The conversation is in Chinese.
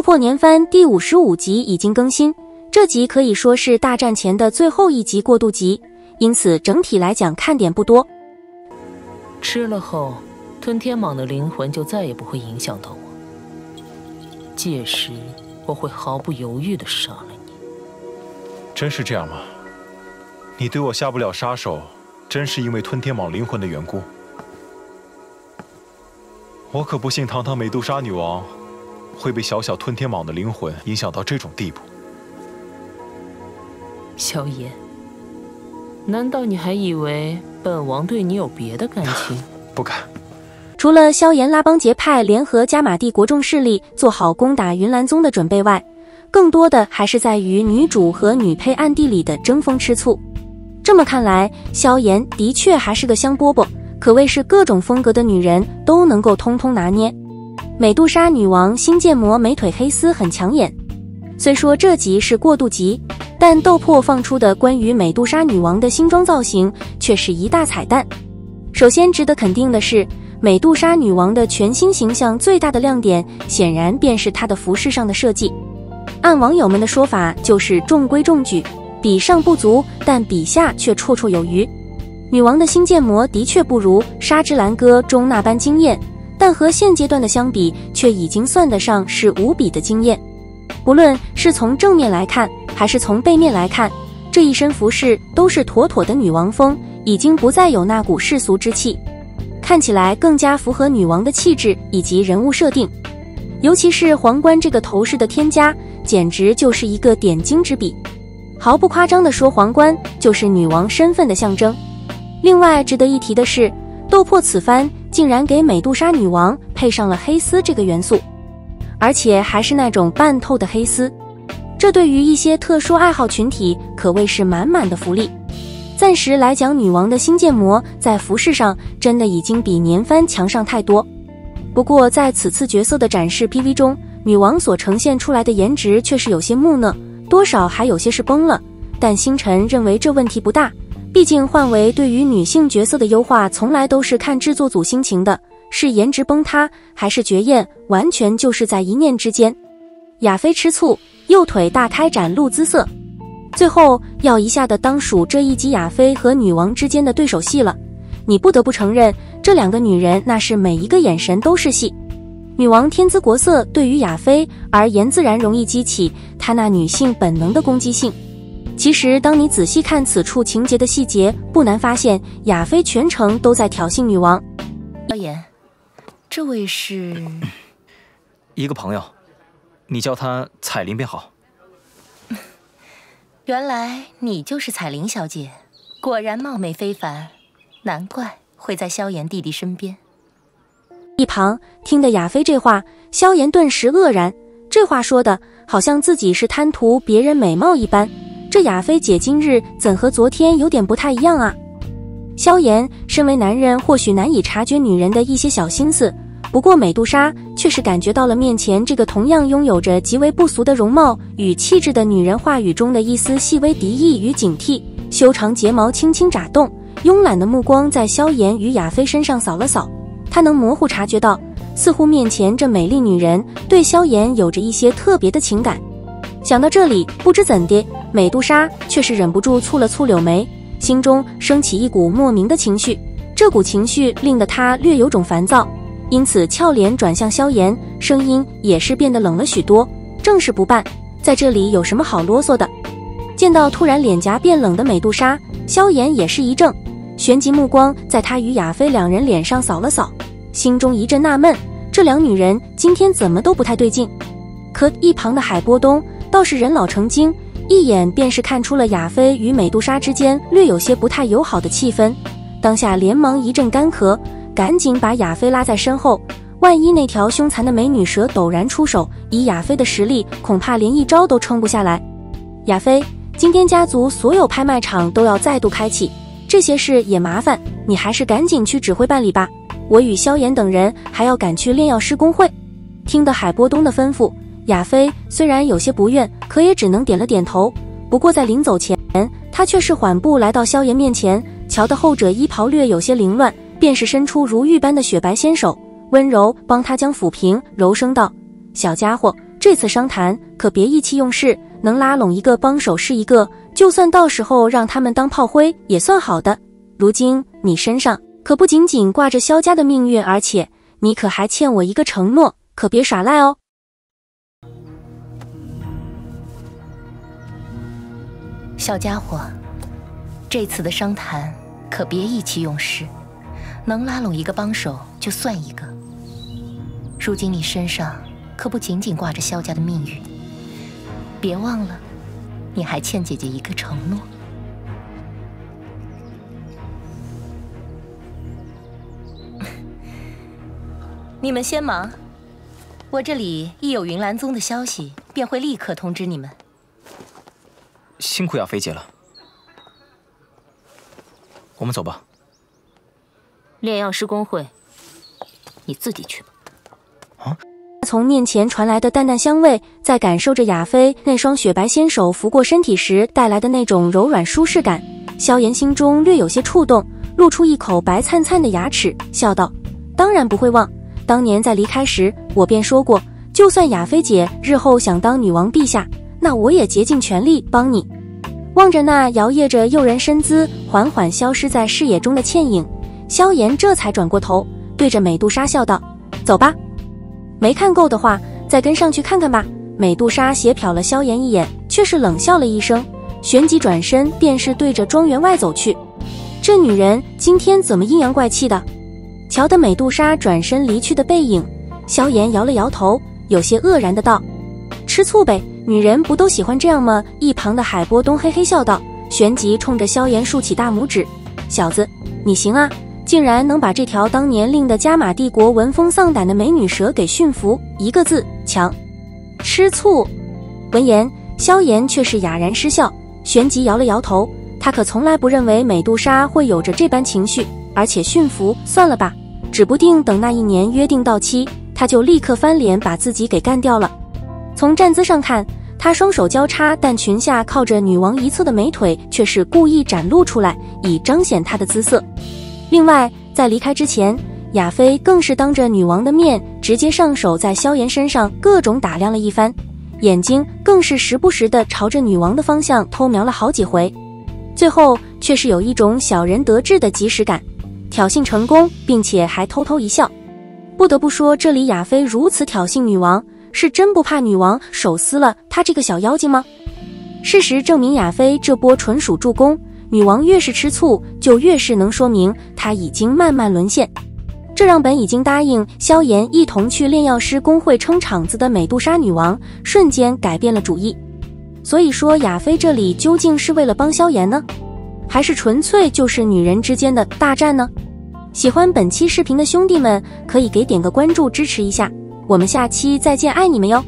斗破年番第55集已经更新，这集可以说是大战前的最后一集过渡集，因此整体来讲看点不多。吃了后，吞天蟒的灵魂就再也不会影响到我。届时，我会毫不犹豫地杀了你。真是这样吗？你对我下不了杀手，真是因为吞天蟒灵魂的缘故？我可不信堂堂美杜莎女王会被小小吞天蟒的灵魂影响到这种地步。萧炎，难道你还以为本王对你有别的感情？不敢。除了萧炎拉帮结派联合加玛帝国众势力做好攻打云岚宗的准备外，更多的还是在于女主和女配暗地里的争风吃醋。这么看来，萧炎的确还是个香饽饽，可谓是各种风格的女人都能够通通拿捏。美杜莎女王新建模美腿黑丝很抢眼，虽说这集是过渡集，但斗破放出的关于美杜莎女王的新装造型却是一大彩蛋。首先值得肯定的是，美杜莎女王的全新形象最大的亮点显然便是她的服饰上的设计。按网友们的说法，就是中规中矩，比上不足，但比下却绰绰有余。女王的新建模的确不如《沙之蓝歌》中那般惊艳，但和现阶段的相比，却已经算得上是无比的惊艳。无论是从正面来看，还是从背面来看，这一身服饰都是妥妥的女王风，已经不再有那股世俗之气，看起来更加符合女王的气质以及人物设定。尤其是皇冠这个头饰的添加，简直就是一个点睛之笔。毫不夸张地说，皇冠就是女王身份的象征。另外值得一提的是，斗破此番竟然给美杜莎女王配上了黑丝这个元素，而且还是那种半透的黑丝，这对于一些特殊爱好群体可谓是满满的福利。暂时来讲，女王的新建模在服饰上真的已经比年番强上太多。不过在此次角色的展示 PV 中，女王所呈现出来的颜值却是有些木讷，多少还有些是崩了，但星辰认为这问题不大，毕竟幻维对于女性角色的优化从来都是看制作组心情的，是颜值崩塌还是绝艳，完全就是在一念之间。亚妃吃醋，右腿大开展露姿色。最后要一下的当属这一集亚妃和女王之间的对手戏了，你不得不承认，这两个女人那是每一个眼神都是戏。女王天姿国色对于亚妃而言，自然容易激起她那女性本能的攻击性。其实当你仔细看此处情节的细节，不难发现亚妃全程都在挑衅女王。萧炎，这位是一个朋友，你叫她彩铃便好。原来你就是彩铃小姐，果然貌美非凡，难怪会在萧炎弟弟身边。一旁听得亚妃这话，萧炎顿时愕然，这话说的好像自己是贪图别人美貌一般，这亚妃姐今日怎和昨天有点不太一样啊？萧炎身为男人或许难以察觉女人的一些小心思，不过美杜莎却是感觉到了面前这个同样拥有着极为不俗的容貌与气质的女人话语中的一丝细微敌意与警惕，修长睫毛轻轻眨动，慵懒的目光在萧炎与亚妃身上扫了扫，他能模糊察觉到，似乎面前这美丽女人对萧炎有着一些特别的情感。想到这里，不知怎的，美杜莎却是忍不住蹙了蹙柳眉，心中升起一股莫名的情绪，这股情绪令得她略有种烦躁，因此俏脸转向萧炎，声音也是变得冷了许多。正事不办，在这里有什么好啰嗦的？见到突然脸颊变冷的美杜莎，萧炎也是一怔，旋即目光在她与亚妃两人脸上扫了扫，心中一阵纳闷，这两女人今天怎么都不太对劲。可一旁的海波东倒是人老成精，一眼便是看出了亚妃与美杜莎之间略有些不太友好的气氛，当下连忙一阵干咳，赶紧把亚妃拉在身后，万一那条凶残的美女蛇陡然出手，以亚妃的实力，恐怕连一招都撑不下来。亚妃，今天家族所有拍卖场都要再度开启，这些事也麻烦你还是赶紧去指挥办理吧，我与萧炎等人还要赶去炼药师公会。听得海波东的吩咐，亚妃虽然有些不愿，可也只能点了点头。不过在临走前，她却是缓步来到萧炎面前，瞧得后者衣袍略有些凌乱，便是伸出如玉般的雪白纤手，温柔帮他将抚平，柔声道：小家伙，这次商谈可别意气用事，能拉拢一个帮手是一个，就算到时候让他们当炮灰也算好的。如今你身上可不仅仅挂着萧家的命运，而且你可还欠我一个承诺，可别耍赖哦。小家伙，这次的商谈可别意气用事，能拉拢一个帮手就算一个。如今你身上可不仅仅挂着萧家的命运，别忘了，你还欠姐姐一个承诺。你们先忙，我这里一有云岚宗的消息，便会立刻通知你们。辛苦亚菲姐了，我们走吧。炼药师公会，你自己去吧。从面前传来的淡淡香味，在感受着亚菲那双雪白纤手拂过身体时带来的那种柔软舒适感，萧炎心中略有些触动，露出一口白灿灿的牙齿，笑道：当然不会忘，当年在离开时我便说过，就算亚菲姐日后想当女王陛下，那我也竭尽全力帮你。望着那摇曳着诱人身姿缓缓消失在视野中的倩影，萧炎这才转过头对着美杜莎笑道：走吧，没看够的话再跟上去看看吧。美杜莎斜瞟了萧炎一眼，却是冷笑了一声，旋即转身便是对着庄园外走去。这女人今天怎么阴阳怪气的？瞧得美杜莎转身离去的背影，萧炎摇了摇头，有些愕然的道：吃醋呗，女人不都喜欢这样吗？一旁的海波东嘿嘿笑道，旋即冲着萧炎竖起大拇指：小子，你行啊，竟然能把这条当年令得加玛帝国闻风丧胆的美女蛇给驯服，一个字，强。吃醋。闻言，萧炎却是哑然失笑，旋即摇了摇头，他可从来不认为美杜莎会有着这般情绪，而且驯服算了吧，指不定等那一年约定到期，他就立刻翻脸把自己给干掉了。从站姿上看，他双手交叉，但裙下靠着女王一侧的美腿却是故意展露出来，以彰显他的姿色。另外，在离开之前，亚菲更是当着女王的面直接上手在萧炎身上各种打量了一番，眼睛更是时不时地朝着女王的方向偷瞄了好几回，最后却是有一种小人得志的即视感，挑衅成功，并且还偷偷一笑。不得不说，这里亚菲如此挑衅女王，是真不怕女王手撕了他这个小妖精吗？事实证明，亚菲这波纯属助攻，女王越是吃醋，就越是能说明她已经慢慢沦陷。这让本已经答应萧炎一同去炼药师公会撑场子的美杜莎女王瞬间改变了主意。所以说，亚菲这里究竟是为了帮萧炎呢，还是纯粹就是女人之间的大战呢？喜欢本期视频的兄弟们可以给点个关注支持一下，我们下期再见，爱你们哟。